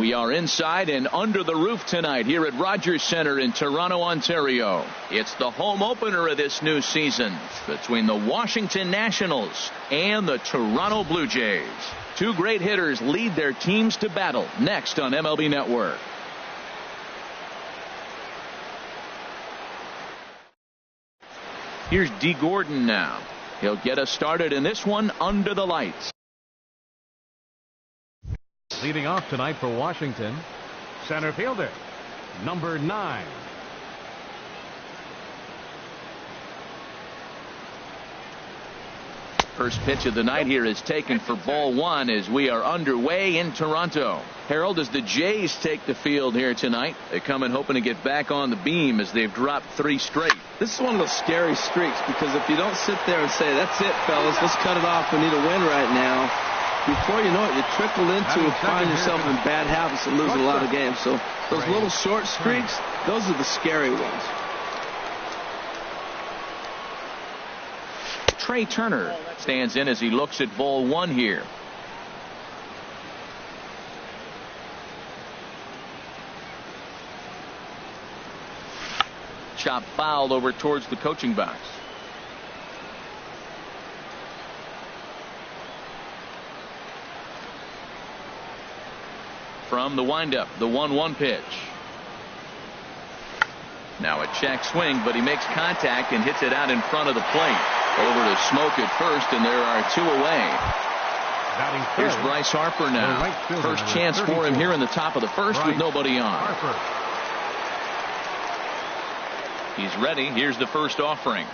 We are inside and under the roof tonight here at Rogers Centre in Toronto, Ontario. It's the home opener of this new season between the Washington Nationals and the Toronto Blue Jays. Two great hitters lead their teams to battle next on MLB Network. Here's D. Gordon now. He'll get us started in this one under the lights. Leading off tonight for Washington, center fielder, number 9. First pitch of the night here is taken for ball 1 as we are underway in Toronto. Harold, as the Jays take the field here tonight, they come in hoping to get back on the beam as they've dropped 3 straight. This is one of those scary streaks because if you don't sit there and say, that's it, fellas, let's cut it off, we need a win right now, before you know it, you trickle into and find yourself in bad habits and lose a lot of games. So those little short streaks, those are the scary ones. Trey Turner stands in as he looks at ball 1 here. Chop foul over towards the coaching box. From the windup, the 1-1 pitch. Now a check swing, but he makes contact and hits it out in front of the plate. Over to Smoke at first, and there are 2 away. Here's Bryce Harper now. First chance for him here in the top of the first with nobody on. He's ready. Here's the first offering.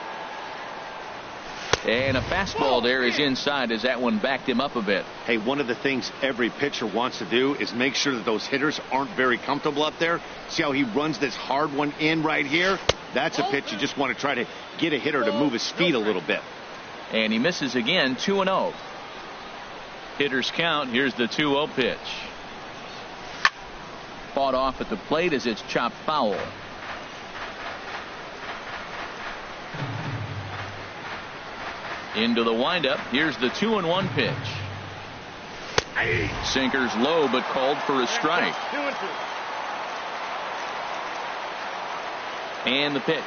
And a fastball there is inside as that one backed him up a bit. Hey, one of the things every pitcher wants to do is make sure that those hitters aren't very comfortable up there. See how he runs this hard one in right here? That's a pitch you just want to try to get a hitter to move his feet a little bit. And he misses again, 2-0. Hitters count. Here's the 2-0 pitch. Fought off at the plate as it's chopped foul. Into the windup. Here's the 2-1 pitch. Sinker's low, but called for a strike. And the pitch.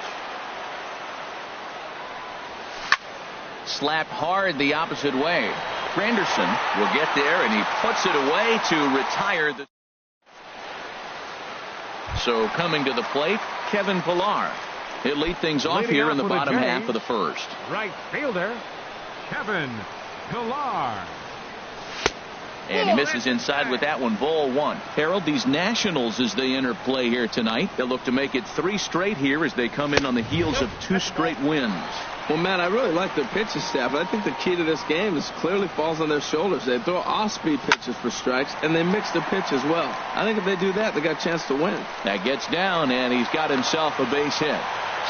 Slapped hard the opposite way. Granderson will get there, and he puts it away to retire the. So coming to the plate, Kevin Pillar. He'll lead things off here in the bottom half of the first. Right fielder, Kevin Pillar. And he misses inside with that one, ball 1. Harold, these Nationals, as they enter play here tonight, they'll look to make it 3 straight here as they come in on the heels of 2 straight wins. Well, man, I really like their pitching staff. I think the key to this game is clearly falls on their shoulders. They throw off-speed pitches for strikes, and they mix the pitch as well. I think if they do that, they got a chance to win. That gets down, and he's got himself a base hit.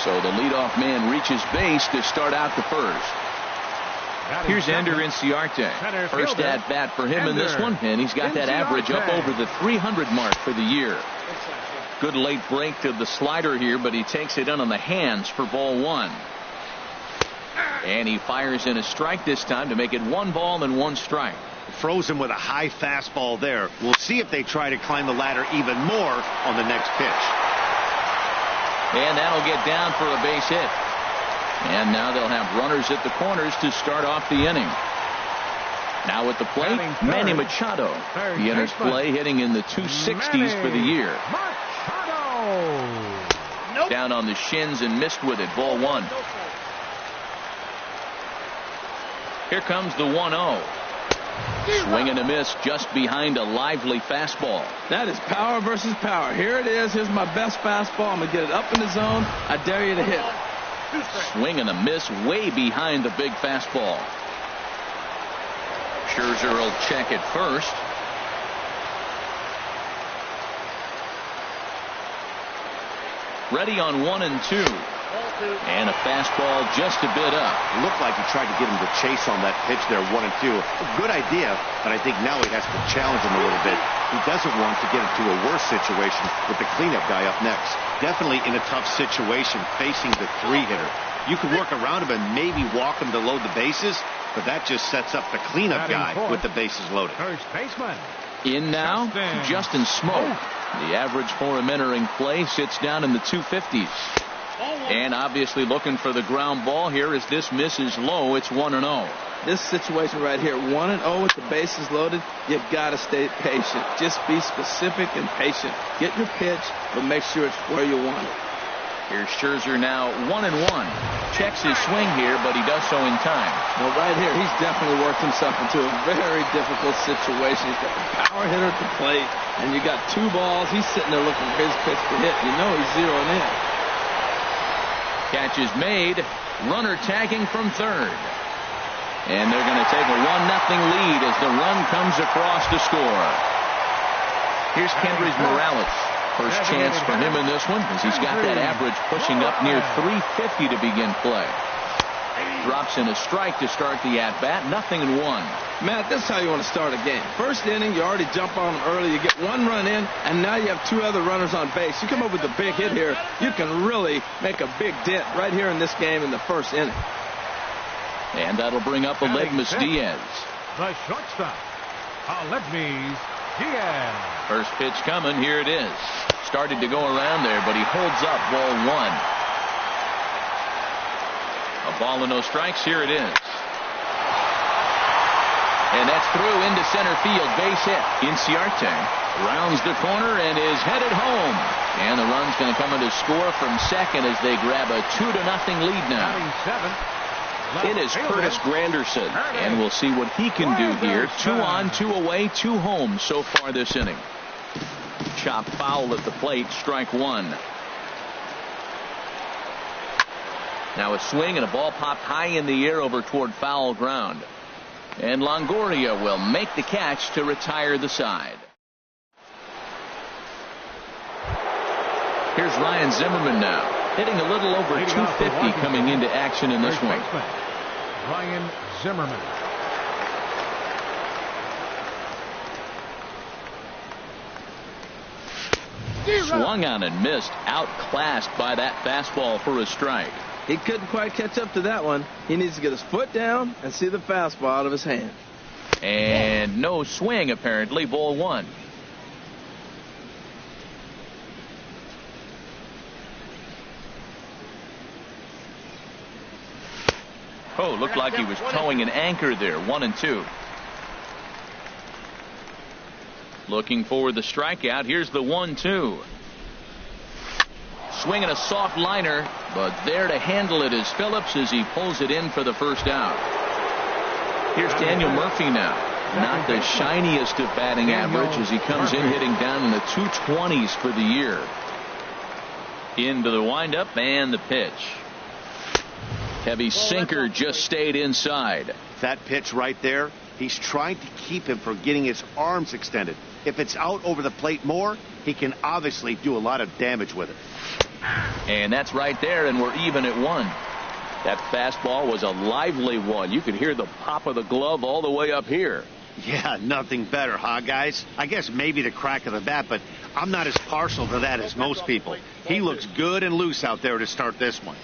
So the leadoff man reaches base to start out the first. Here's Ender Inciarte. First at bat for him in this one, and he's got that average up over the 300 mark for the year. Good late break to the slider here, but he takes it in on the hands for ball 1. And he fires in a strike this time to make it 1 ball and 1 strike. Throws him with a high fastball there. We'll see if they try to climb the ladder even more on the next pitch. And that'll get down for a base hit. And now they'll have runners at the corners to start off the inning. Now at the plate, Manny Machado. He enters play hitting in the 260s for the year. Down on the shins and missed with it. Ball 1. Here comes the 1-0. Swing and a miss just behind a lively fastball. That is power versus power. Here it is. Here's my best fastball. I'm going to get it up in the zone. I dare you to hit it. Swing and a miss way behind the big fastball. Scherzer will check it first. Ready on 1 and 2. And a fastball just a bit up. It looked like he tried to get him to chase on that pitch there, 1 and 2. A good idea, but I think now he has to challenge him a little bit. He doesn't want to get into a worse situation with the cleanup guy up next. Definitely in a tough situation facing the 3-hitter. You can work around him and maybe walk him to load the bases, but that just sets up the cleanup guy with the bases loaded. First baseman, In now, Justin Smoke. The average for him entering play sits down in the 250s. And obviously looking for the ground ball here as this misses low. It's 1-0. This situation right here, 1-0 with the bases loaded, you've got to stay patient. Just be specific and patient. Get your pitch, but make sure it's where you want it. Here's Scherzer now 1-1. Checks his swing here, but he does so in time. Well, right here, he's definitely worked himself into a very difficult situation. He's got the power hitter at the plate, and you got 2 balls. He's sitting there looking for his pitch to hit. You know he's zeroing in. Catch is made. Runner tagging from third. And they're going to take a 1-0 lead as the run comes across to score. Here's Kendrys Morales. First chance for him in this one as he's got that average pushing up near 350 to begin play. Drops in a strike to start the at-bat. 0-1. Matt, this is how you want to start a game. First inning, you already jump on them early. You get 1 run in, and now you have 2 other runners on base. You come up with a big hit here, you can really make a big dent right here in this game in the first inning. And that'll bring up Aledmys Diaz. The shortstop, Aledmys Diaz. First pitch coming. Here it is. Started to go around there, but he holds up ball 1. A ball and no strikes. Here it is. And that's through into center field. Base hit. Inciarte rounds the corner and is headed home. And the run's going to come in to score from second as they grab a 2-0 lead now. It is Curtis Granderson, and we'll see what he can do here. 2 on, 2 away, 2 home so far this inning. Chop foul at the plate, strike 1. Now a swing and a ball popped high in the air over toward foul ground. And Longoria will make the catch to retire the side. Here's Ryan Zimmerman now, hitting a little over 250 coming into action in this one. Ryan Zimmerman. Swung on and missed, outclassed by that fastball for a strike. He couldn't quite catch up to that one. He needs to get his foot down and see the fastball out of his hand. And no swing apparently. Ball 1. Oh, looked like he was towing an anchor there. 1-2. Looking for the strikeout. Here's the 1-2. Swinging a soft liner, but there to handle it is Phillips as he pulls it in for the first out. Here's Daniel Murphy now. Not the shiniest of batting average as he comes in hitting down in the 220s for the year. Into the windup and the pitch. Heavy sinker just stayed inside. That pitch right there, he's trying to keep him from getting his arms extended. If it's out over the plate more, he can obviously do a lot of damage with it. And that's right there, and we're even at 1. That fastball was a lively one. You could hear the pop of the glove all the way up here. Yeah, nothing better, huh, guys? I guess maybe the crack of the bat, but I'm not as partial to that as most people. He looks good and loose out there to start this one.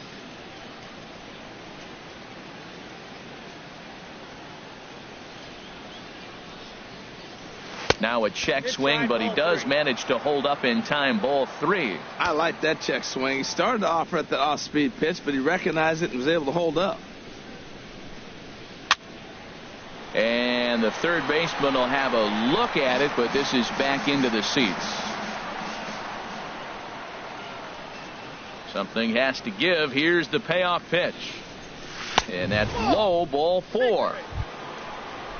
Now a check swing, but he does manage to hold up in time. Ball 3. I like that check swing. He started to offer at the off-speed pitch, but he recognized it and was able to hold up. And the third baseman will have a look at it, but this is back into the seats. Something has to give. Here's the payoff pitch. And that's low. Ball 4.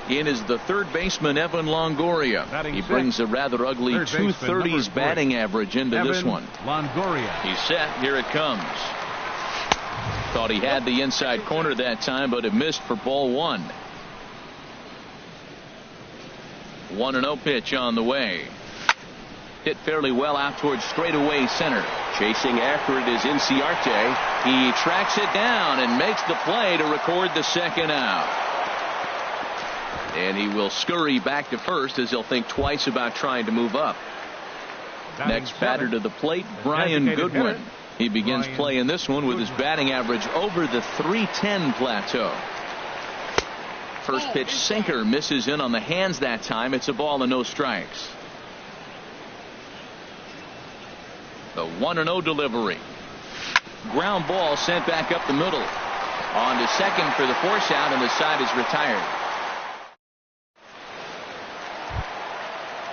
In is the third baseman, Evan Longoria. He brings a rather ugly 230s batting average into this one. Longoria. He's set. Here it comes. Thought he had the inside corner that time, but it missed for ball 1. 1-0 pitch on the way. Hit fairly well out towards straightaway center. Chasing after it is Inciarte. He tracks it down and makes the play to record the second out. And he will scurry back to first as he'll think twice about trying to move up. Next batter to the plate, Brian Goodwin. He begins play in this one with his batting average over the .310 plateau. First pitch sinker misses in on the hands that time. It's a ball and no strikes. The 1-0 delivery. Ground ball sent back up the middle. On to second for the force out, and the side is retired.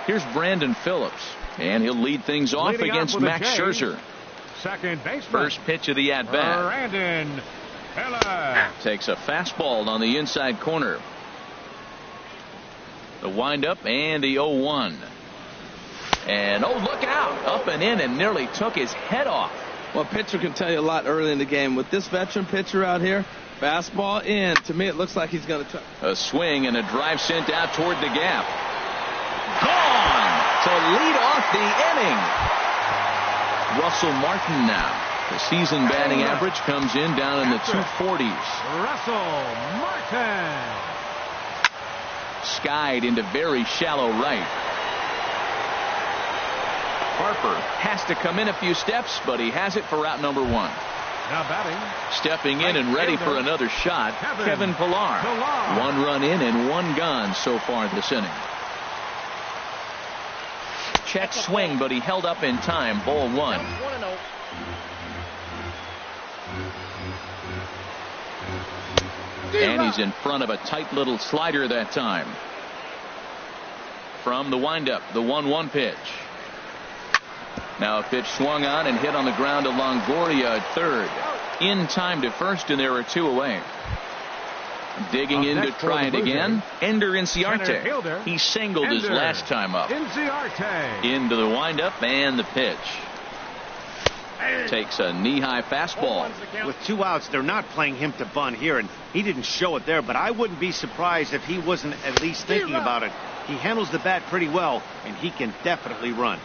Here's Brandon Phillips, and he'll lead things off against Max Scherzer. Second baseman. First pitch of the at-bat. Brandon Phillips takes a fastball on the inside corner. The windup and the 0-1. And look out! Up and in and nearly took his head off. Well, a pitcher can tell you a lot early in the game. With this veteran pitcher out here, fastball in. To me, it looks like he's going to try. A swing and a drive sent out toward the gap. Gone to lead off the inning. Russell Martin now. The season batting average comes in down in the 240s. Russell Martin. Skied into very shallow right. Harper has to come in a few steps, but he has it for route number 1. Now batting. Stepping in and ready for another shot, Kevin Pillar. 1 run in and 1 gone so far this inning. Check swing, but he held up in time. Ball 1. And he's in front of a tight little slider that time. From the windup, the 1-1 pitch. Now a pitch swung on and hit on the ground to Longoria at third. In time to first, and there are 2 away. Digging in to try it again. Ender Inciarte. He singled his last time up. Into the windup and the pitch. Takes a knee-high fastball. With 2 outs, they're not playing him to bunt here, and he didn't show it there, but I wouldn't be surprised if he wasn't at least thinking about it. He handles the bat pretty well, and he can definitely run.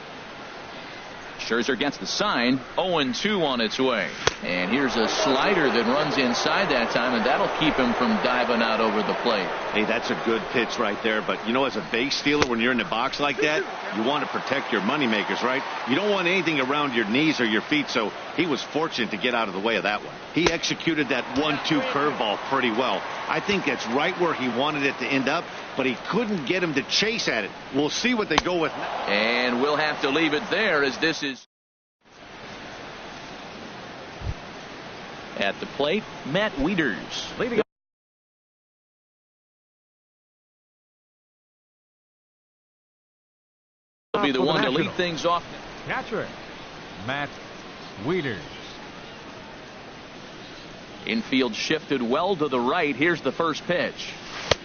Scherzer gets the sign. 0-2 on its way. And here's a slider that runs inside that time, and that'll keep him from diving out over the plate. Hey, that's a good pitch right there. But, you know, as a base stealer, when you're in the box like that, you want to protect your moneymakers, right? You don't want anything around your knees or your feet, so he was fortunate to get out of the way of that one. He executed that 1-2 curveball pretty well. I think that's right where he wanted it to end up, but he couldn't get him to chase at it. We'll see what they go with. And we'll have to leave it there, as this is at the plate, Matt Wieters. Leading will be the one to lead things off. Catcher Matt Wieters. Infield shifted well to the right. Here's the first pitch.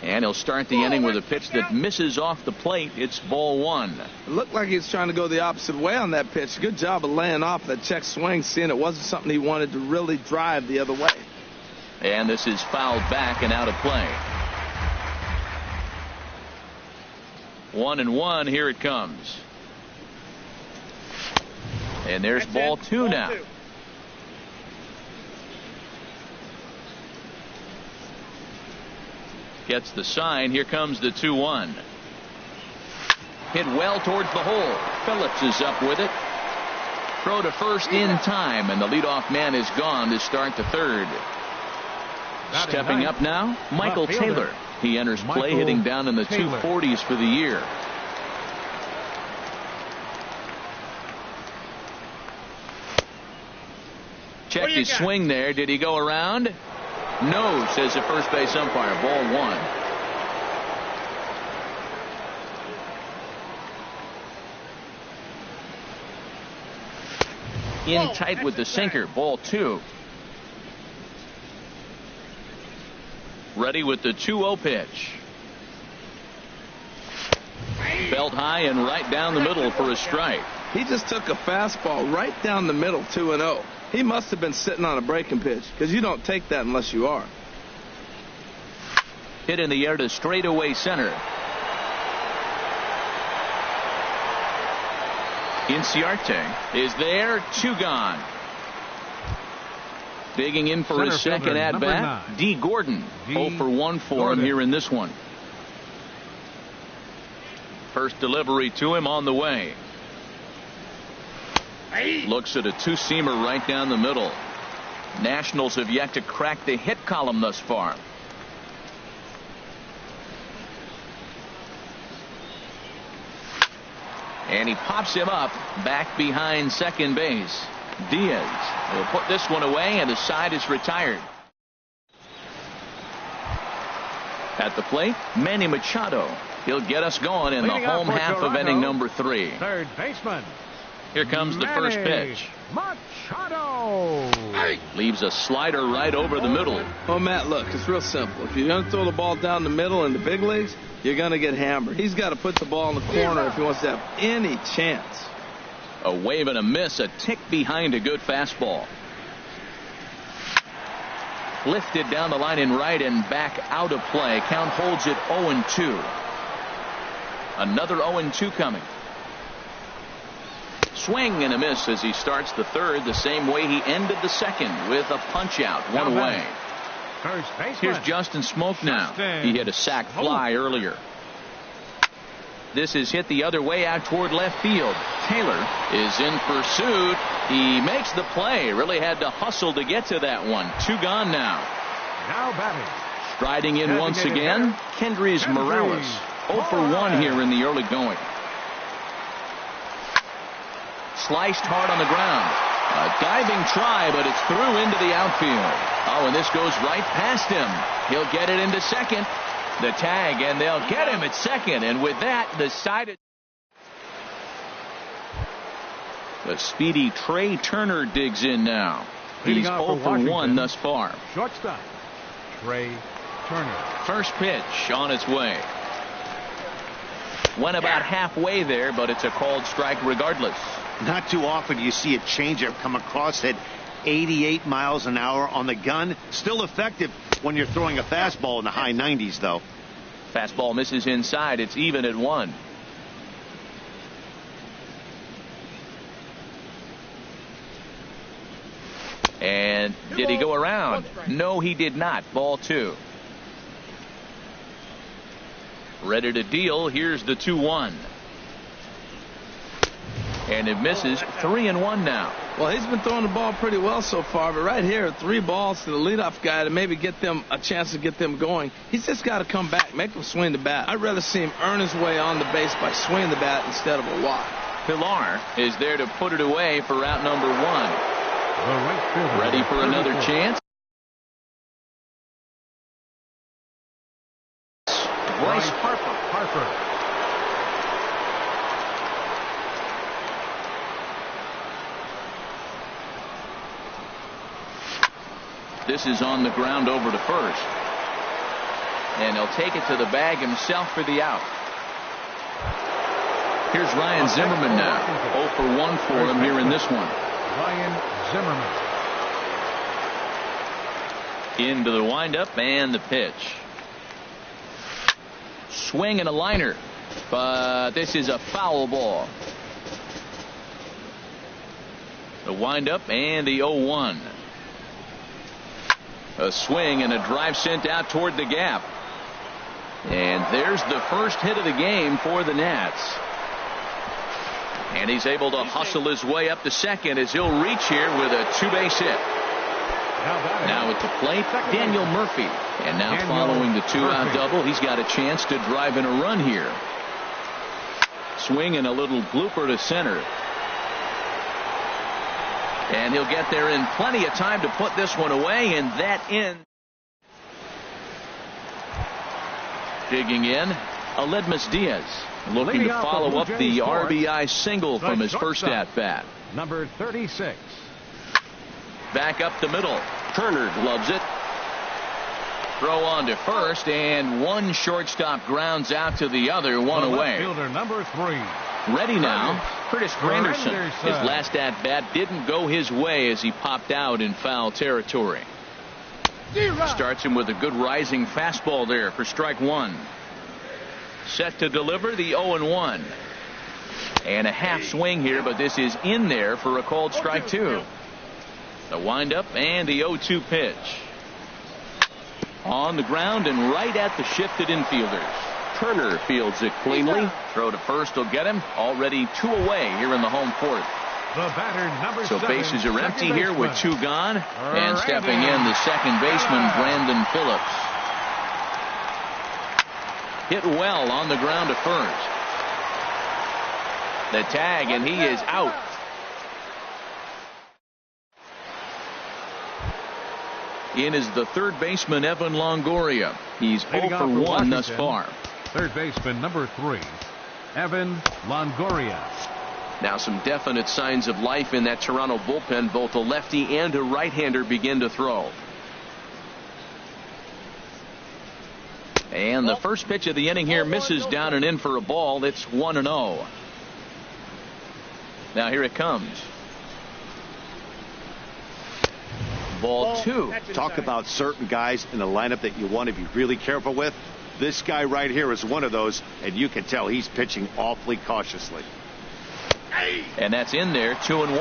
And he'll start the inning with a pitch that misses off the plate. It's ball 1. It looked like he was trying to go the opposite way on that pitch. Good job of laying off that check swing, seeing it wasn't something he wanted to really drive the other way. And this is fouled back and out of play. 1-1. Here it comes. And there's ball 2 now. Gets the sign. Here comes the 2-1. Hit well towards the hole. Phillips is up with it. Throw to first in time, and the leadoff man is gone to start the third. Stepping up now, Michael Taylor. He enters play, hitting down in the 240s for the year. Checked his swing there. Did he go around? No, says the first base umpire. Ball 1. In tight with the sinker. Ball 2. Ready with the 2-0 pitch. Belt high and right down the middle for a strike. He just took a fastball right down the middle, 2-0. He must have been sitting on a breaking pitch, because you don't take that unless you are. Hit in the air to straightaway center. Inciarte is there. 2 gone. Digging in for his second at bat, D. Gordon. 0 for 1 for him here in this one. First delivery to him on the way. Looks at a 2-seamer right down the middle. Nationals have yet to crack the hit column thus far. And he pops him up back behind second base. Diaz will put this one away, and the side is retired. At the plate, Manny Machado. He'll get us going in the home half of inning number 3. Third baseman. Here comes the first pitch. Machado. Leaves a slider right over the middle. Oh, Matt, look, it's real simple. If you're going to throw the ball down the middle in the big leagues, you're going to get hammered. He's got to put the ball in the corner if he wants to have any chance. A wave and a miss, a tick behind a good fastball. Lifted down the line in right and back out of play. Count holds it 0-2. Another 0-2 coming. Swing and a miss as he starts the third the same way he ended the second, with a punch out, one away. Here's Justin Smoke now. He hit a sac fly earlier. This is hit the other way out toward left field. Taylor is in pursuit. He makes the play. Really had to hustle to get to that one. 2 gone now. Now batting. Striding in once again, Kendrys Morales. 0 for 1 here in the early going. Sliced hard on the ground. A diving try, but it's through into the outfield. Oh, and this goes right past him. He'll get it into second. The tag, and they'll get him at second. And with that, the side. The speedy Trey Turner digs in now. He's 0 for 1 thus far. Shortstop, Trey Turner. First pitch on its way. Went about halfway there, but it's a called strike regardless. Not too often you see a changeup come across at 88 miles an hour on the gun. Still effective when you're throwing a fastball in the high 90s, though. Fastball misses inside. It's even at 1. And did he go around? No, he did not. Ball 2. Ready to deal. Here's the 2-1. And it misses. 3-1 now. Well, he's been throwing the ball pretty well so far, but right here, 3 balls to the leadoff guy to maybe get them a chance to get them going. He's just got to come back, make him swing the bat. I'd rather see him earn his way on the base by swinging the bat instead of a walk. Pilar is there to put it away for out number 1. Ready for another chance. Bryce Harper. This is on the ground over to first. And he'll take it to the bag himself for the out. Here's Ryan Zimmerman now. 0 for 1 for him here in this one. Ryan Zimmerman. Into the windup and the pitch. Swing and a liner. But this is a foul ball. The windup and the 0-1. A swing and a drive sent out toward the gap. And there's the first hit of the game for the Nats. And he's able to hustle his way up to second as he'll reach here with a 2-base hit. Now at the plate, Daniel Murphy. And now following the 2-out double, he's got a chance to drive in a run here. Swing and a little blooper to center. And he'll get there in plenty of time to put this one away, and that ends. Digging in, Aledmus Diaz, looking to follow up the RBI single from his first at-bat. Number 36. Back up the middle. Turner gloves it. Throw on to first, and one shortstop grounds out to the other, one away. Fielder number 3. Ready now, Curtis Granderson. His last at-bat didn't go his way as he popped out in foul territory. Starts him with a good rising fastball there for strike 1. Set to deliver the 0-1. And a half swing here, but this is in there for a called strike 2. The windup and the 0-2 pitch. On the ground and right at the shifted infielders. Turner fields it cleanly. Throw to first will get him. Already 2 away here in the home 4th. The batter, number 7, bases are empty here with 2 gone. And stepping in, the second baseman, Brandon Phillips. Hit well on the ground to first. The tag, and he is out. In is the third baseman, Evan Longoria. He's 0 for 1 thus far. Third baseman, number 3, Evan Longoria. Now some definite signs of life in that Toronto bullpen. Both a lefty and a right-hander begin to throw. And the first pitch of the inning here misses down and in for a ball. It's 1-0. Now here it comes. Ball 2. Talk about certain guys in the lineup that you want to be really careful with. This guy right here is one of those, and you can tell he's pitching awfully cautiously. And that's in there, 2-1.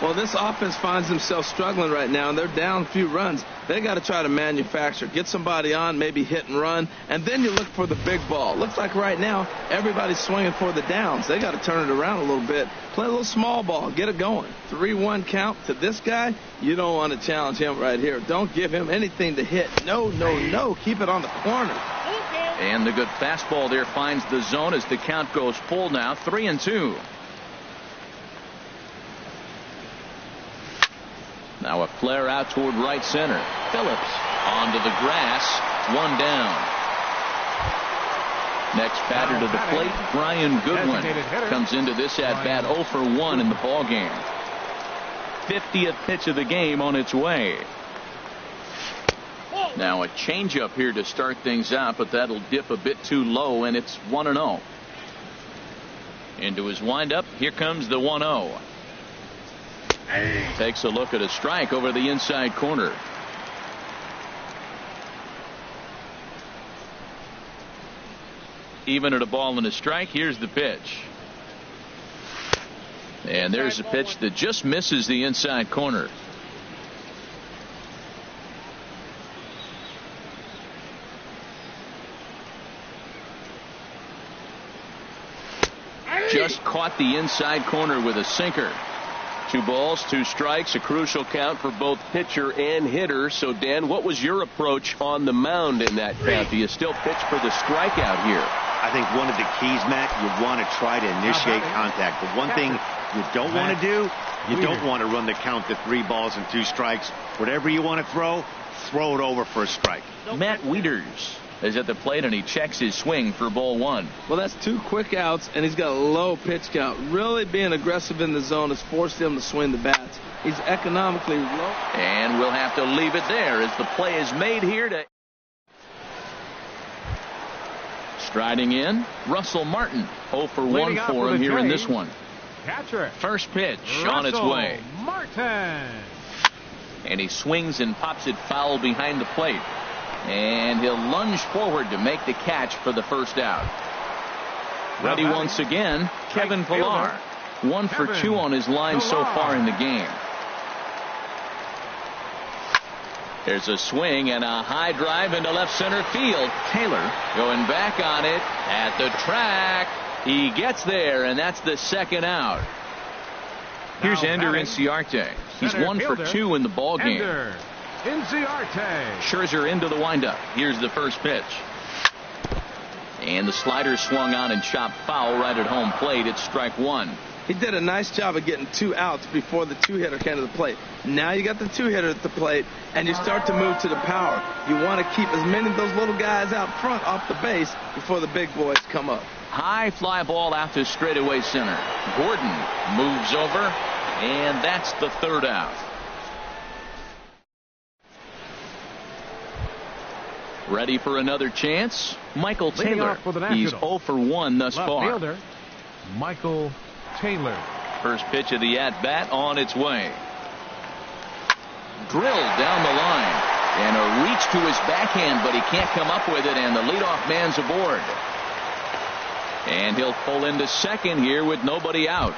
Well, this offense finds themselves struggling right now, and they're down a few runs. They got to try to manufacture, get somebody on, maybe hit and run, and then you look for the big ball. Looks like right now everybody's swinging for the downs. They got to turn it around a little bit, play a little small ball, get it going. 3-1 count to this guy. You don't want to challenge him right here. Don't give him anything to hit. No, no, no. Keep it on the corner. And the good fastball there finds the zone as the count goes full now, 3-2. Now a flare out toward right center. Phillips onto the grass. 1 down. Next batter to the plate, Brian Goodwin comes into this at bat 0 for 1 in the ball game. 50th pitch of the game on its way. Now a changeup here to start things out, but that'll dip a bit too low, and it's 1-0. Into his windup. Here comes the 1-0. Takes a look at a strike over the inside corner. Even at a ball and a strike, here's the pitch. And there's a pitch that just misses the inside corner. Just caught the inside corner with a sinker. 2 balls, 2 strikes, a crucial count for both pitcher and hitter. So, Dan, what was your approach on the mound in that count? Do you still pitch for the strikeout here? I think one of the keys, Matt, you want to try to initiate contact. The one thing you don't want to do, you don't want to run the count to 3 balls and 2 strikes. Whatever you want to throw it over for a strike. Matt Wieters is at the plate, and he checks his swing for ball 1. Well, that's 2 quick outs, and he's got a low pitch count. Really being aggressive in the zone has forced him to swing the bats. He's economically low. And we'll have to leave it there as the play is made here to... Striding in, Russell Martin. 0 for 1 for him here in this one. Catcher. First pitch on its way. Martin. And he swings and pops it foul behind the plate. And he'll lunge forward to make the catch for the first out. Ready once again, Kevin Pillar. 1 for 2 on his line so far in the game. There's a swing and a high drive into left center field. Taylor going back on it at the track. He gets there, and that's the second out. Here's Ender Inciarte. He's 1 for 2 in the ball game. Inciarte. Scherzer into the windup. Here's the first pitch. And the slider swung on and chopped foul right at home plate. It's strike 1. He did a nice job of getting 2 outs before the 2-hitter came to the plate. Now you got the 2-hitter at the plate, and you start to move to the power. You want to keep as many of those little guys out front off the base before the big boys come up. High fly ball out to straightaway center. Gordon moves over, and that's the third out. Ready for another chance? Michael Taylor. He's 0 for 1 thus far. Fielder, Michael Taylor. First pitch of the at-bat on its way. Drilled down the line. And a reach to his backhand, but he can't come up with it, and the leadoff man's aboard. And he'll pull into second here with nobody out.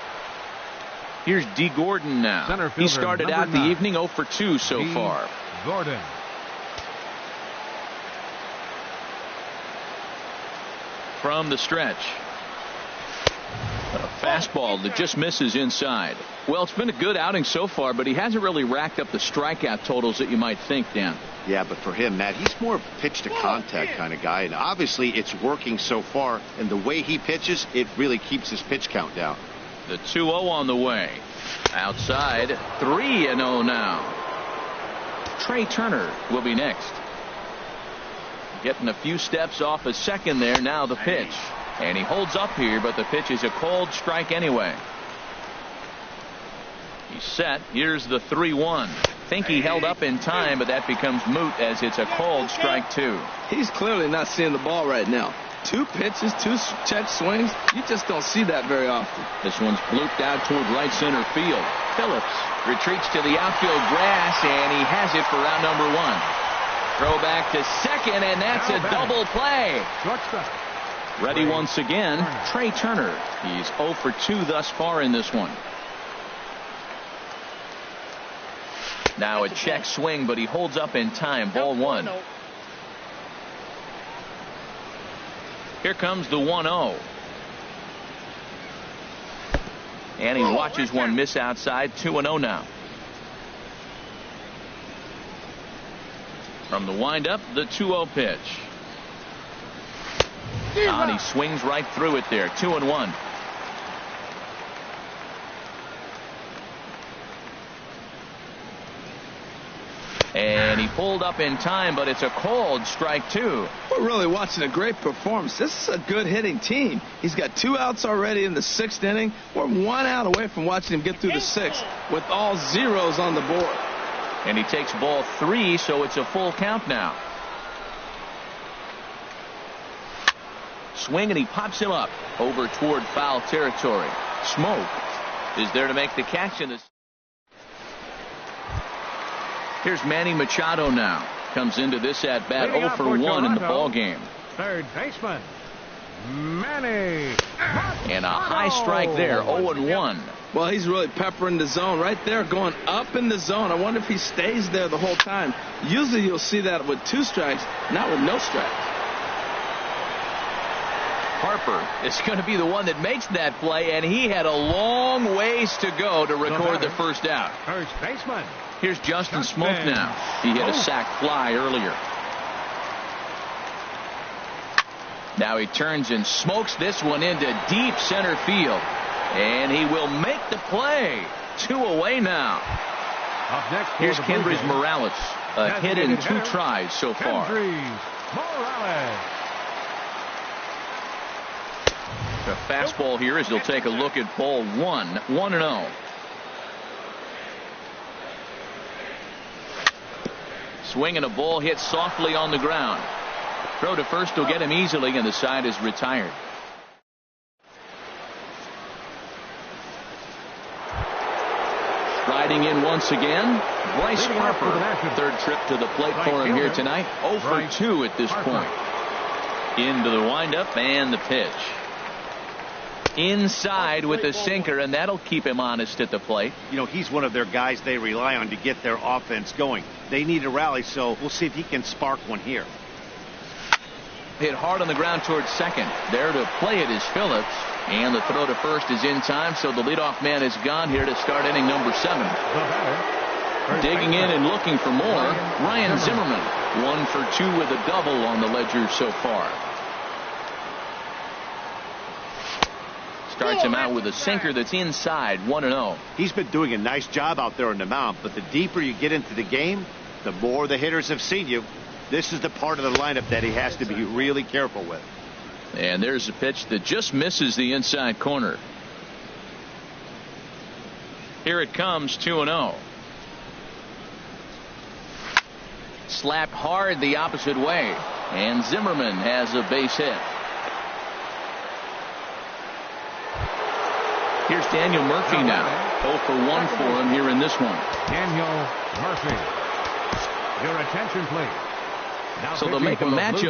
Here's D. Gordon now. Center fielder, he started out 9. the evening 0 for 2 so far. Gordon. From the stretch. A fastball that just misses inside. Well, it's been a good outing so far, but he hasn't really racked up the strikeout totals that you might think, Dan. Yeah, but for him, Matt, he's more pitch to contact kind of guy, and obviously it's working so far, and the way he pitches, it really keeps his pitch count down. The 2-0 on the way. Outside, 3-0 now. Trey Turner will be next. Getting a few steps off a second there. Now the pitch. And he holds up here, but the pitch is a called strike anyway. He's set. Here's the 3-1. Think he held up in time, but that becomes moot as it's a called strike 2. He's clearly not seeing the ball right now. 2 pitches, 2 check swings. You just don't see that very often. This one's blooped out toward right center field. Phillips retreats to the outfield grass, and he has it for out number 1. Throw back to second, and that's a double play. Ready once again, Trey Turner. He's 0 for 2 thus far in this one. Now a check swing, but he holds up in time. Ball 1. Here comes the 1-0. And he watches one miss outside. 2-0 now. From the windup, the 2-0 pitch. And he swings right through it there. 2-1. And he pulled up in time, but it's a called strike 2. We're really watching a great performance. This is a good hitting team. He's got 2 outs already in the 6th inning. We're 1 out away from watching him get through the 6th with all zeros on the board. And he takes ball 3, so it's a full count now. Swing, and he pops him up over toward foul territory. Smoke is there to make the catch in this. Here's Manny Machado now. Comes into this at bat 0 for 1 in the ball game. Third baseman, Manny. And a high strike there, 0-1. Well, he's really peppering the zone right there, going up in the zone. I wonder if he stays there the whole time. Usually you'll see that with 2 strikes, not with no strikes. Harper is going to be the one that makes that play, and he had a long ways to go to record the first out. First baseman. Here's Justin Smoke now. He hit a sac fly earlier. Now he turns and smokes this one into deep center field. And he will make the play. 2 away now. Up next, here's Kendrys Morales. A hit in 2 tries so far. Morales. The fastball here as he'll take a look at ball 1. 1-0. Swing and a ball hit softly on the ground. Throw to first will get him easily, and the side is retired. Riding in once again, Bryce Harper. 3rd trip to the plate for him here tonight. 0 for 2 at this point. Into the windup and the pitch. Inside with a sinker, and that'll keep him honest at the plate. You know, he's one of their guys they rely on to get their offense going. They need a rally, so we'll see if he can spark one here. Hit hard on the ground towards second. There to play it is Phillips. And the throw to first is in time, so the leadoff man is gone here to start inning number 7. Digging in and looking for more, Ryan Zimmerman. 1 for 2 with a double on the ledger so far. Starts him out with a sinker that's inside. 1-0. He's been doing a nice job out there on the mound, but the deeper you get into the game, the more the hitters have seen you. This is the part of the lineup that he has to be really careful with. And there's a pitch that just misses the inside corner. Here it comes. 2-0. Slapped hard the opposite way, and Zimmerman has a base hit. Here's Daniel Murphy now. 0 for 1 for him here in this one. Daniel Murphy. Your attention, please. Now so they'll make a matchup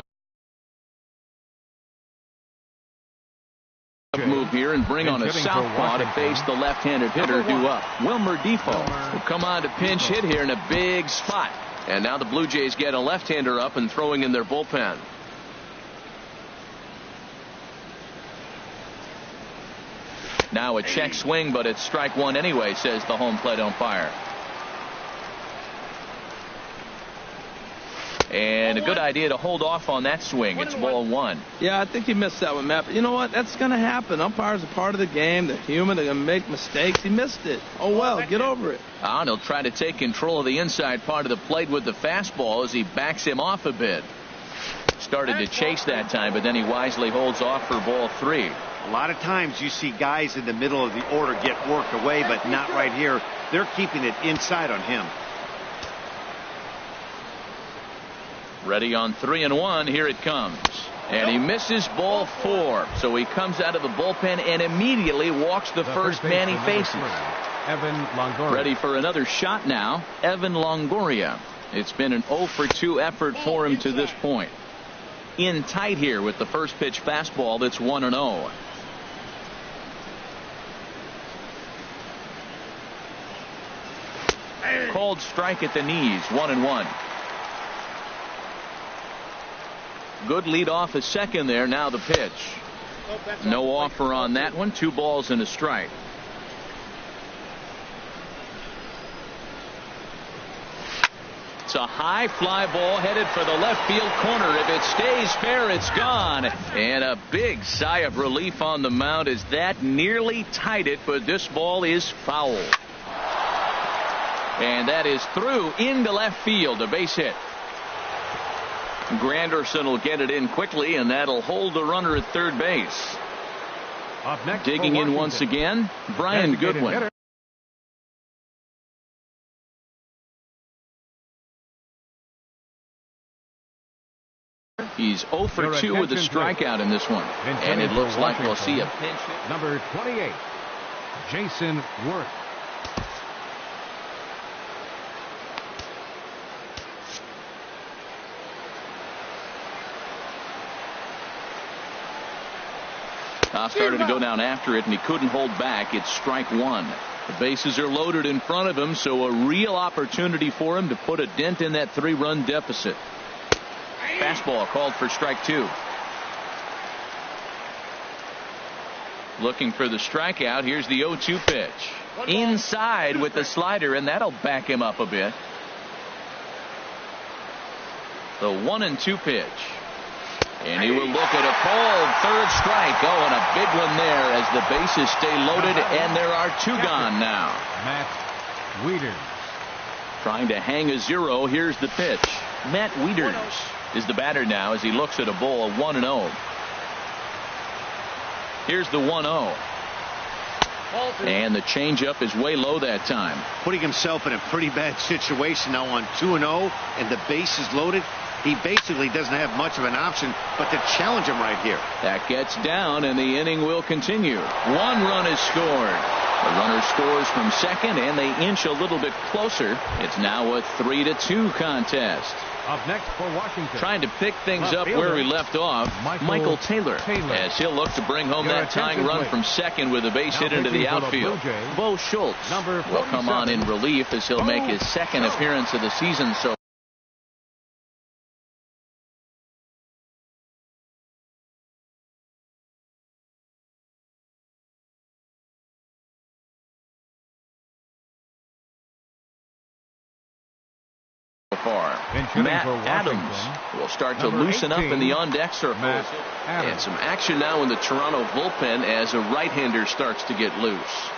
move here and bring on a southpaw to face the left-handed hitter due up. Wilmer Defoe will come on to pinch hit here in a big spot. And now the Blue Jays get a left-hander up and throwing in their bullpen. Now a check swing, but it's strike 1 anyway, says the home plate umpire. And a good idea to hold off on that swing. It's ball one. Yeah, I think he missed that one, Matt. But you know what? That's going to happen. Umpires are part of the game. They're human. They're going to make mistakes. He missed it. Oh, well, get over it. And he'll try to take control of the inside part of the plate with the fastball as he backs him off a bit. Started to chase that time, but then he wisely holds off for ball three. A lot of times you see guys in the middle of the order get worked away, but not right here. They're keeping it inside on him. Ready on 3-1. Here it comes. And he misses ball four. So he comes out of the bullpen and immediately walks the first man he faces. Evan Longoria. Ready for another shot now. Evan Longoria. It's been an 0 for 2 effort for him to this point. In tight here with the first pitch fastball that's 1-0. Called strike at the knees. 1-1. Good lead off a second there. Now the pitch. No offer on that one. 2 balls and a strike. It's a high fly ball headed for the left field corner. If it stays fair, it's gone. And a big sigh of relief on the mound as that nearly tied it, but this ball is foul. And that is through into left field. A base hit. Granderson will get it in quickly, and that'll hold the runner at third base. Up next, digging in once again, Brian Goodwin. He's 0 for 2 with a strikeout in this one. And it looks like we'll see a pinch hit. Number 28, Jason Worth. Started to go down after it, and he couldn't hold back. It's strike one. The bases are loaded in front of him, so a real opportunity for him to put a dent in that 3-run deficit. Fastball called for strike two. Looking for the strikeout. Here's the 0-2 pitch. Inside with the slider, and that'll back him up a bit. The 1-2 pitch. And he will look at a called third strike. Oh, and a big one there as the bases stay loaded, and there are 2 gone now. Matt Wieters. Trying to hang a 0. Here's the pitch. Matt Wieters is the batter now as he looks at a ball 1-0. Here's the 1-0. And the changeup is way low that time. Putting himself in a pretty bad situation now on 2-0, and the base is loaded. He basically doesn't have much of an option but to challenge him right here. That gets down, and the inning will continue. 1 run is scored. The runner scores from second, and they inch a little bit closer. It's now a 3-2 contest. Up next for Washington. Trying to pick things up where we left off, Michael Taylor. As he'll look to bring home that tying run from second with a base hit into the outfield. Bo Schultz will come on in relief as he'll make his second appearance of the season so far. Matt Adams will start to loosen up in the on-deck circles. And some action now in the Toronto bullpen as a right-hander starts to get loose.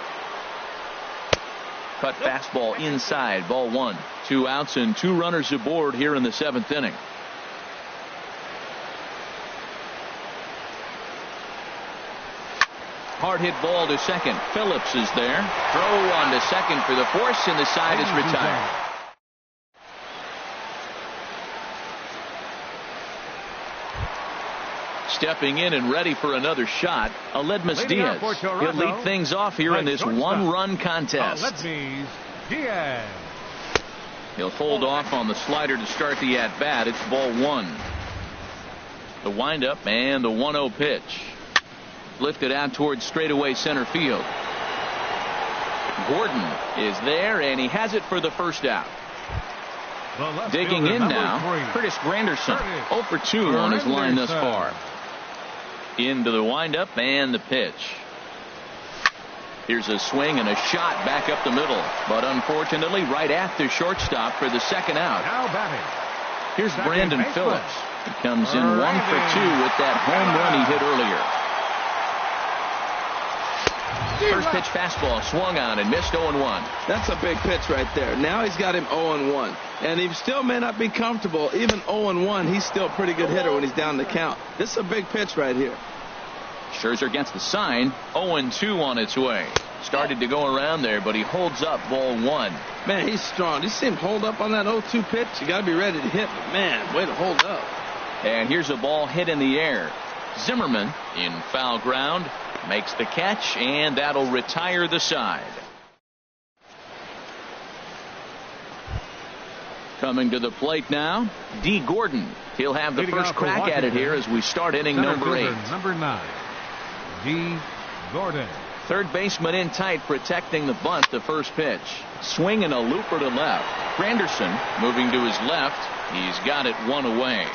Cut fastball inside, ball 1. 2 outs and 2 runners aboard here in the 7th inning. Hard hit ball to second. Phillips is there. Throw on to second for the force, and the side is retired. Stepping in and ready for another shot, Aledmus Diaz. He'll lead things off here in this 1-run contest. Diaz. He'll hold off on the slider to start the at-bat. It's ball 1. The windup and the 1-0 pitch. Lifted out towards straightaway center field. Gordon is there, and he has it for the first out. Digging in now, Curtis Granderson. 0 for 2 on his line thus far. Into the windup and the pitch. Here's a swing and a shot back up the middle, but unfortunately right at the shortstop for the second out. Now batting, Here's Brandon Phillips. He comes in 1 for 2 with that home run he hit earlier. First pitch fastball swung on and missed 0-1. That's a big pitch right there. Now he's got him 0-1. And he still may not be comfortable. Even 0-1, he's still a pretty good hitter when he's down the count. This is a big pitch right here. Scherzer gets the sign. 0-2 on its way. Started to go around there, but he holds up ball 1. Man, he's strong. You see him hold up on that 0-2 pitch? You got to be ready to hit. But man, way to hold up. And here's a ball hit in the air. Zimmerman in foul ground makes the catch, and that'll retire the side. Coming to the plate now, D. Gordon. He'll have the first crack at it here as we start inning number 8. Number 9, D. Gordon. Third baseman in tight, protecting the bunt. The first pitch. Swing and a looper to left. Granderson moving to his left. He's got it 1 away.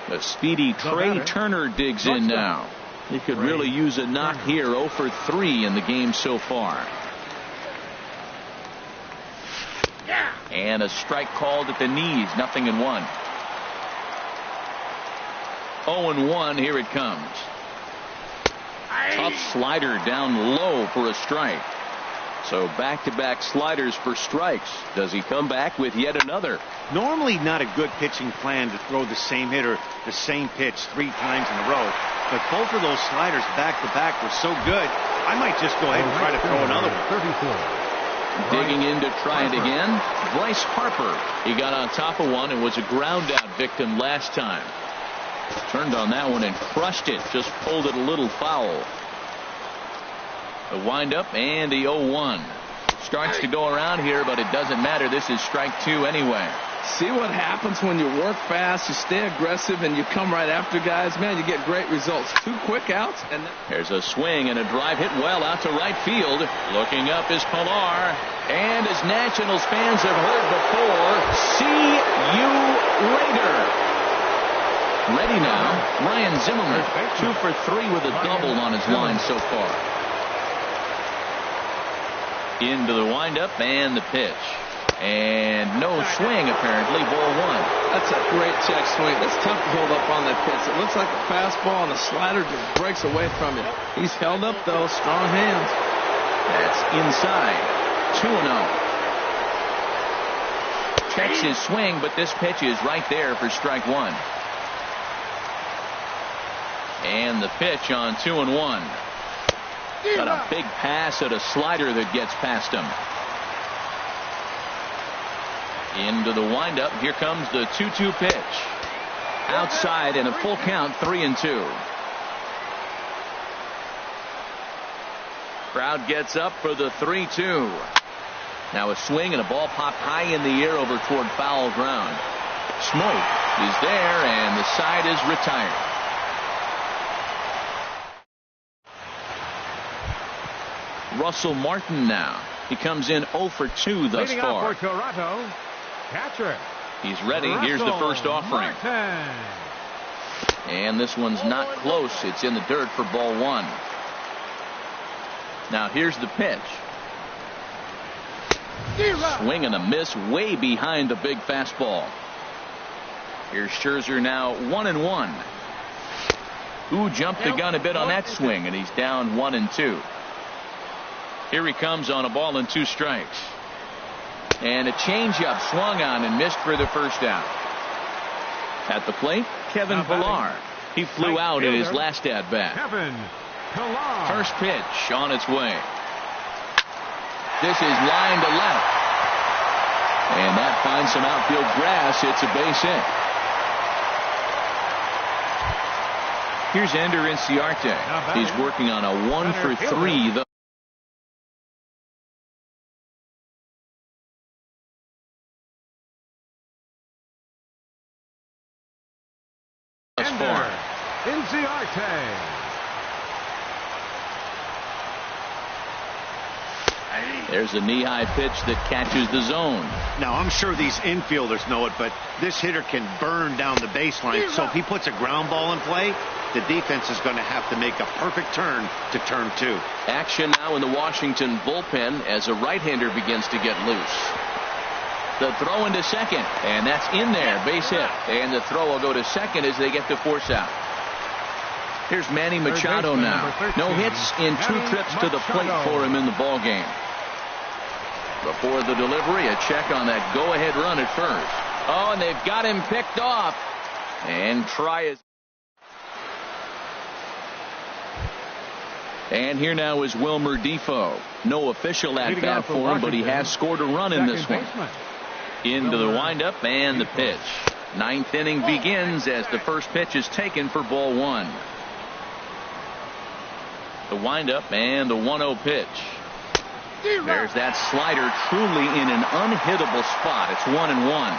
The speedy Trey Turner digs in now. He could really use a knock here. 0 for 3 in the game so far. And a strike called at the knees. 0-1. 0-1. Here it comes. Tough slider down low for a strike. So back-to-back sliders for strikes. Does he come back with yet another? Normally not a good pitching plan to throw the same hitter the same pitch 3 times in a row. But both of those sliders back-to-back were so good, I might just go ahead and try to throw another one. 34. Digging in to try it again. Bryce Harper. He got on top of one and was a ground-out victim last time. Turned on that one and crushed it. Just pulled it a little foul. The windup and the 0-1. Starts to go around here, but it doesn't matter. This is strike 2 anyway. See what happens when you work fast, you stay aggressive, and you come right after guys. Man, you get great results. 2 quick outs. And there's a swing and a drive hit well out to right field. Looking up is Pilar. And as Nationals fans have heard before, see you later. Ready now, Ryan Zimmerman. 2 for 3 with a double on his line so far. Into the windup and the pitch. And no swing, apparently. Ball 1. That's a great check swing. That's tough to hold up on that pitch. It looks like a fastball, and the slider just breaks away from him. He's held up, though. Strong hands. That's inside. 2-0. Checks his swing, but this pitch is right there for strike 1. And the pitch on 2-1. Got a big pass at a slider that gets past him. Into the windup. Here comes the 2-2 pitch. Outside and a full count. 3-2. Crowd gets up for the 3-2. Now a swing and a ball popped high in the air over toward foul ground. Smoke is there and the side is retired. Russell Martin now. He comes in 0 for 2 thus Leading far. up for Toronto, catcher. He's ready. Here's the first offering. Martin. And this one's not close. It's in the dirt for ball 1. Now here's the pitch. Swing and a miss way behind the big fastball. Here's Scherzer now 1-1. Who jumped the gun a bit on that swing, and he's down 1-2. Here he comes on a ball and 2 strikes. And a changeup swung on and missed for the first out. At the plate, Kevin Pilar. He flew out in his last at bat. Kevin Pilar. First pitch on its way. This is line to left. And that finds some outfield grass. It's a base hit. Here's Ender Inciarte. He's working on a 1 for 3 thus far. Inciarte. There's a knee-high pitch that catches the zone. Now, I'm sure these infielders know it, but this hitter can burn down the baseline. So if he puts a ground ball in play, the defense is going to have to make a perfect turn to turn 2. Action now in the Washington bullpen as a right-hander begins to get loose. The throw into second, and that's in there. Base hit. And the throw will go to second as they get the force out. Here's Manny Machado now. No hits in 2 trips to the plate for him in the ball game. Before the delivery, a check on that go-ahead run at first. Oh, and they've got him picked off. And try is. And here now is Wilmer Defoe. No official at-bat for him, but he has scored a run in this one. Into the windup and the pitch. 9th inning begins as the first pitch is taken for ball 1. The windup and the 1-0 pitch. There's that slider, truly in an unhittable spot. It's 1-1.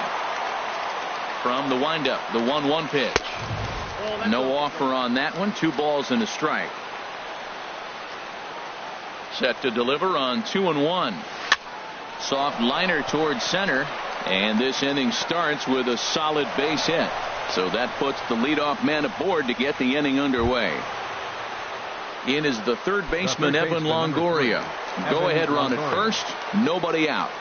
From the windup, the 1-1 pitch. No offer on that one. 2 balls and a strike. Set to deliver on 2-1. Soft liner towards center, and this inning starts with a solid base hit. So that puts the leadoff man aboard to get the inning underway. In is the third baseman, Evan Longoria. Go ahead run at first. Nobody out.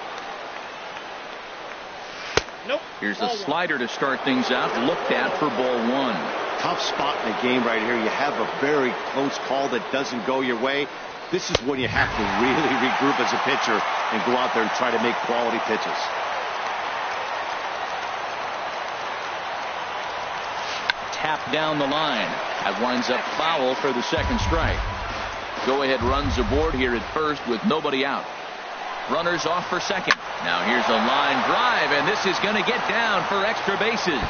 Here's a slider to start things out. Looked at for ball 1. Tough spot in the game right here. You have a very close call that doesn't go your way. This is when you have to really regroup as a pitcher and go out there and try to make quality pitches. Tap down the line. That winds up foul for the second strike. Go ahead runs aboard here at first with nobody out. Runners off for second. Now here's a line drive, and this is going to get down for extra bases.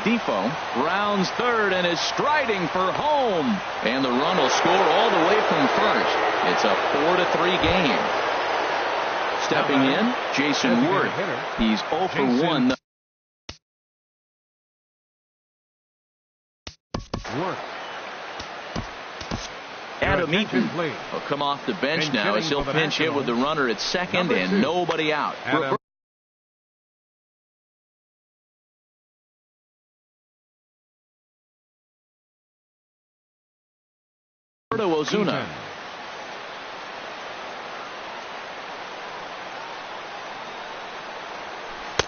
Defoe rounds third and is striding for home, and the run will score all the way from first. It's a 4-3 game. Stepping in, Jason Worth. He's 0 for 1. Adam Eaton will come off the bench now as he'll pinch hit with the runner at second and nobody out. Roberto Ozuna.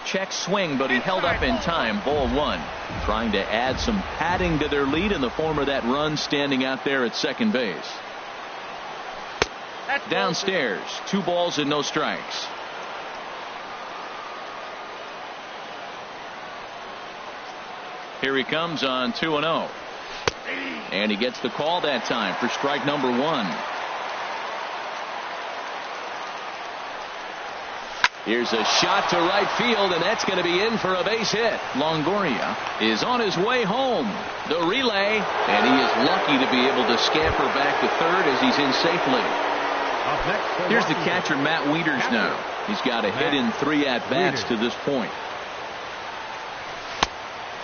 Check swing, but he held up in time. Ball 1. Trying to add some padding to their lead in the form of that run standing out there at second base. Downstairs, 2 balls and no strikes. Here he comes on 2-0. And he gets the call that time for strike number 1. Here's a shot to right field, and that's going to be in for a base hit. Longoria is on his way home. The relay, and he is lucky to be able to scamper back to third as he's in safely. Here's the catcher, Matt Wieters now. He's got a hit in 3 at-bats to this point.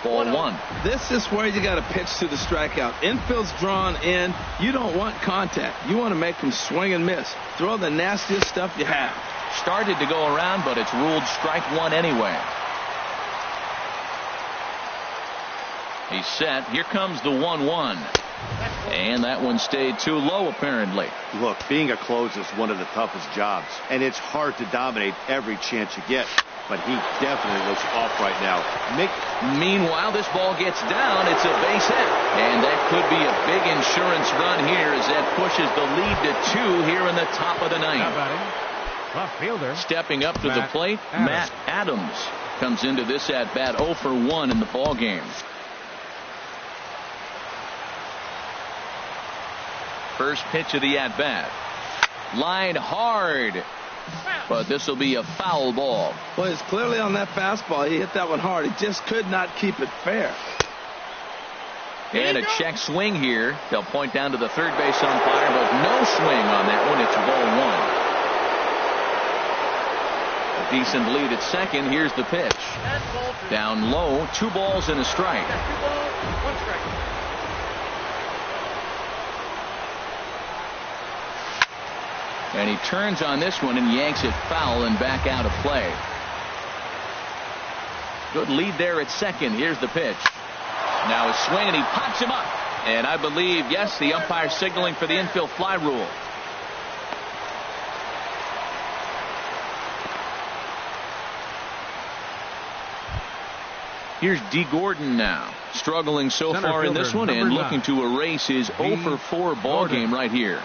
Ball 1. This is where you got to pitch to the strikeout. Infield's drawn in. You don't want contact. You want to make them swing and miss. Throw the nastiest stuff you have. Started to go around, but it's ruled strike 1 anyway. He's set. Here comes the 1-1. And that one stayed too low, apparently. Look, being a closer is one of the toughest jobs, and it's hard to dominate every chance you get. But he definitely looks off right now. Meanwhile, this ball gets down. It's a base hit. And that could be a big insurance run here as that pushes the lead to 2 here in the top of the 9th. Left fielder. Stepping up to the plate, Matt Adams comes into this at-bat 0 for 1 in the ball game. First pitch of the at-bat. Line hard. But this will be a foul ball. Well, it's clearly on that fastball. He hit that one hard. He just could not keep it fair. And a check swing here. They'll point down to the third base umpire, but no swing on that one. It's ball 1. A decent lead at second. Here's the pitch. Down low. 2 balls and a strike. And he turns on this one and yanks it foul and back out of play. Good lead there at second. Here's the pitch. Now a swing, and he pops him up. And I believe, yes, the umpire signaling for the infield fly rule. Here's D. Gordon now, struggling so far in this one and looking to erase his 0-for-4 ball game right here.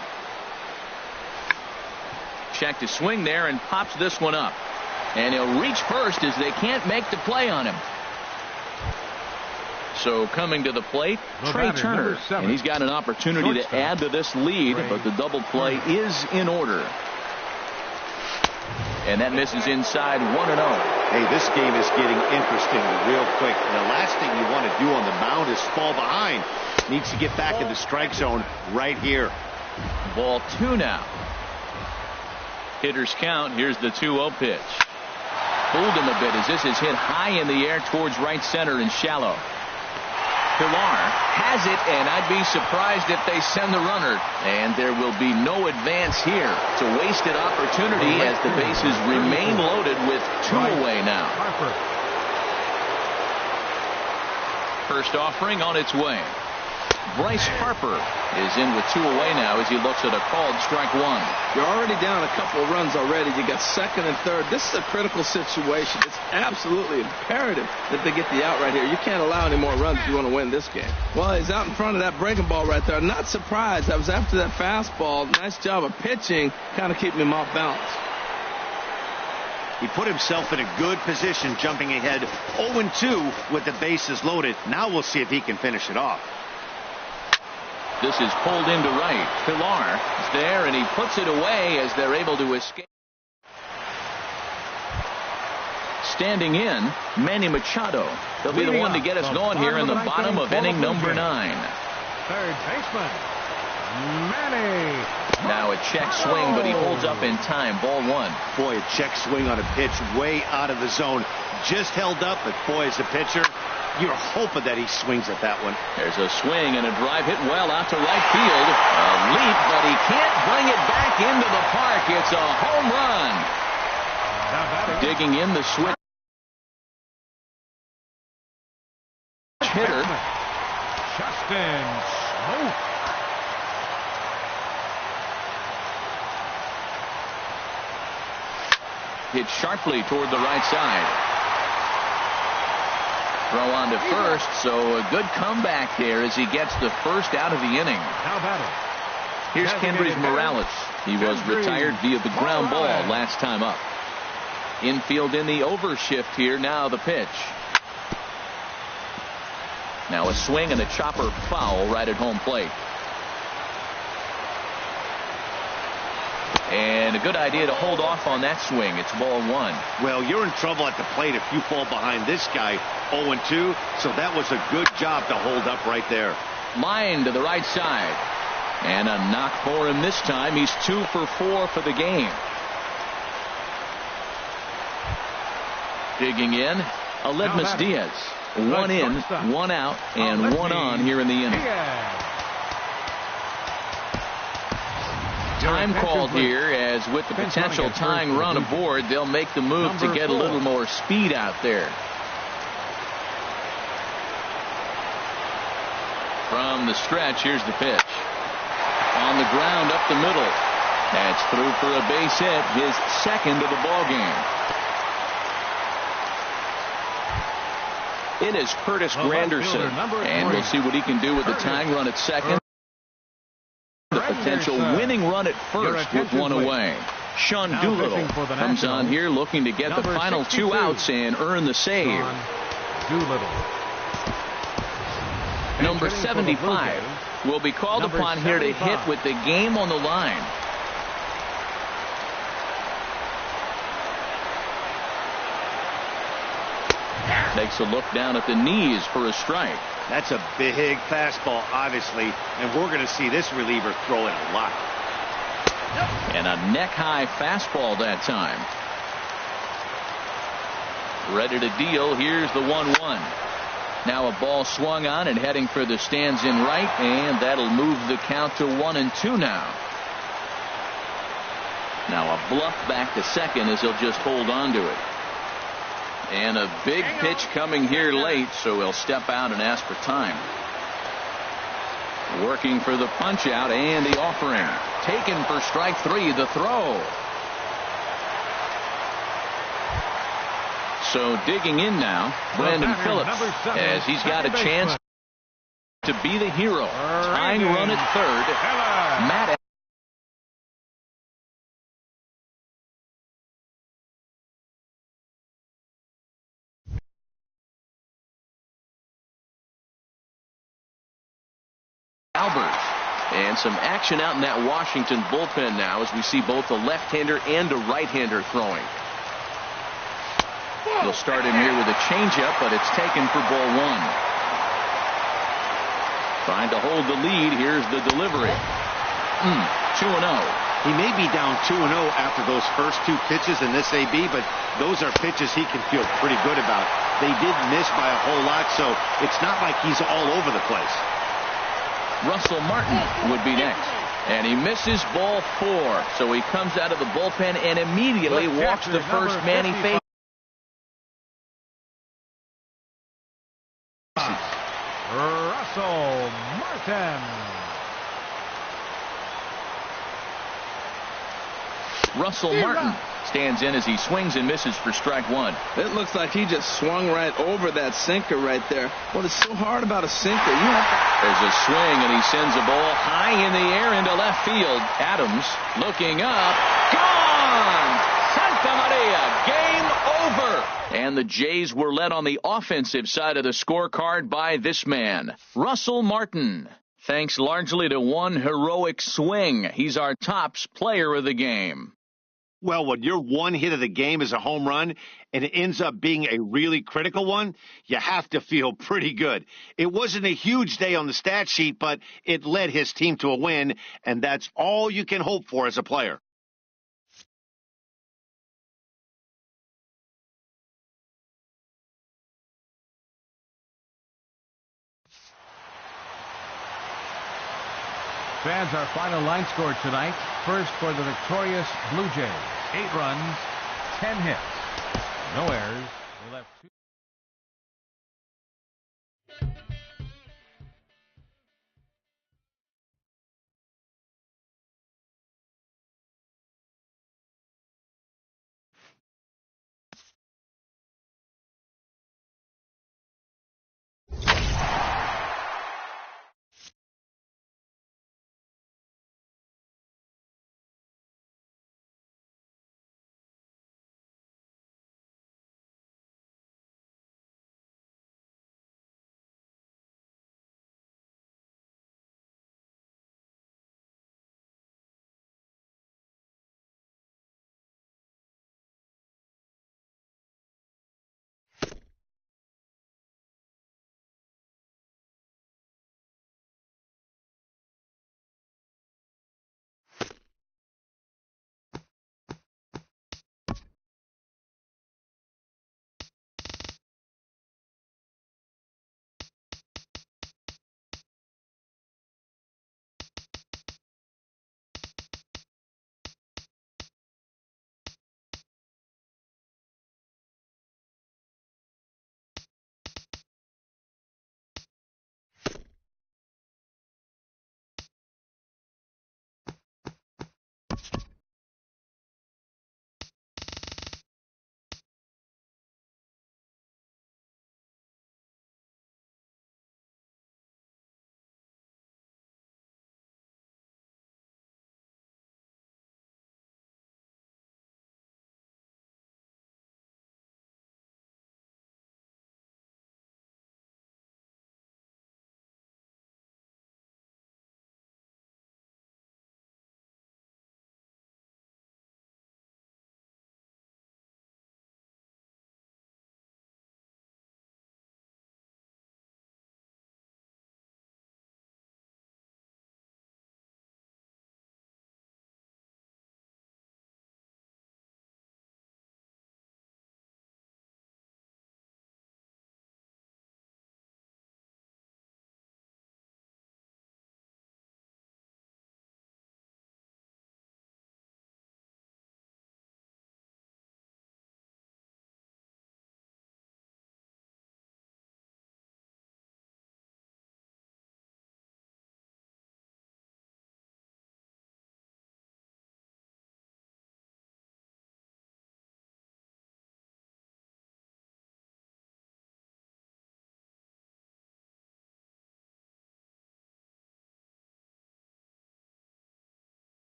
Check to swing there and pops this one up. And he'll reach first as they can't make the play on him. So coming to the plate, Trey Turner. And he's got an opportunity to add to this lead, but the double play is in order. And that misses inside 1-0. Hey, this game is getting interesting real quick. And the last thing you want to do on the mound is fall behind. Needs to get back in the strike zone right here. Ball 2 now. Hitters count. Here's the 2-0 pitch. Fooled him a bit as this is hit high in the air towards right center and shallow. Pilar has it, and I'd be surprised if they send the runner. And there will be no advance here. It's a wasted opportunity as the bases remain loaded with 2 away now. First offering on its way. Bryce Harper is in with 2 away now as he looks at a called strike 1. You're already down a couple of runs already. You got second and third. This is a critical situation. It's absolutely imperative that they get the out right here. You can't allow any more runs if you want to win this game. Well, he's out in front of that breaking ball right there. Not surprised. I was after that fastball. Nice job of pitching, kind of keeping him off balance. He put himself in a good position, jumping ahead 0-2 with the bases loaded. Now we'll see if he can finish it off. This is pulled into right. Pilar is there, and he puts it away as they're able to escape. Standing in, Manny Machado. He'll be the one to get us going here in the bottom of inning number 9. Third baseman, Manny. Now a check swing, but he holds up in time. Ball 1. Boy, a check swing on a pitch way out of the zone. Just held up, but boy, as a pitcher, you're hoping that he swings at that one. There's a swing and a drive hit well out to right field. A leap, but he can't bring it back into the park. It's a home run. Digging in the switch hitter. Justin Smoke. Hit sharply toward the right side. Throw on to first, so a good comeback there as he gets the first out of the inning. How about it? Here's Kendrys Morales. He was retired via the ground ball last time up. Infield in the overshift here. Now the pitch. Now a swing and a chopper foul right at home plate. And a good idea to hold off on that swing. It's ball 1. Well, you're in trouble at the plate if you fall behind this guy 0-2. So that was a good job to hold up right there. Line to the right side. And a knock for him this time. He's 2 for 4 for the game. Digging in, Aledmus Diaz. 1 in, 1 out, and 1 on here in the inning. Time called here, as with the potential tying run aboard, they'll make the move to get a little more speed out there. From the stretch, here's the pitch. On the ground up the middle. That's through for a base hit, his second of the ball game. It is Curtis Granderson, and we'll see what he can do with the tying run at second. The potential winning run at first with 1 away. Sean Doolittle comes on here looking to get the final 2 outs and earn the save. Number 75 will be called upon here to hit with the game on the line. Takes a look down at the knees for a strike. That's a big fastball, obviously, and we're going to see this reliever throw it a lot. And a neck-high fastball that time. Ready to deal. Here's the 1-1. Now a ball swung on and heading for the stands in right, and that'll move the count to 1-2 now. Now a bluff back to second as he'll just hold on to it. And a big pitch coming here late, so he'll step out and ask for time. Working for the punch out and the offering. Taken for strike 3, the throw. So digging in now, Brandon Phillips, as he's got a chance to be the hero. Tying run at third. Matt Albers. And some action out in that Washington bullpen now as we see both a left-hander and a right-hander throwing. He'll start him here with a changeup, but it's taken for ball one. Trying to hold the lead. Here's the delivery. 2-0. He may be down 2-0 after those first two pitches in this AB, but those are pitches he can feel pretty good about. They did miss by a whole lot, so it's not like he's all over the place. Russell Martin would be next. And he misses ball 4. So he comes out of the bullpen and immediately walks the first man he faces. Russell Martin. Russell Martin stands in as he swings and misses for strike one. It looks like he just swung right over that sinker right there. What is so hard about a sinker? There's a swing, and he sends a ball high in the air into left field. Adams looking up. Gone! Santa Maria, game over! And the Jays were led on the offensive side of the scorecard by this man, Russell Martin. Thanks largely to one heroic swing. He's our tops player of the game. Well, when your one hit of the game is a home run and it ends up being a really critical one, you have to feel pretty good. It wasn't a huge day on the stat sheet, but it led his team to a win, and that's all you can hope for as a player. Fans, our final line score tonight. First for the victorious Blue Jays. 8 runs, 10 hits, no errors. They left 2.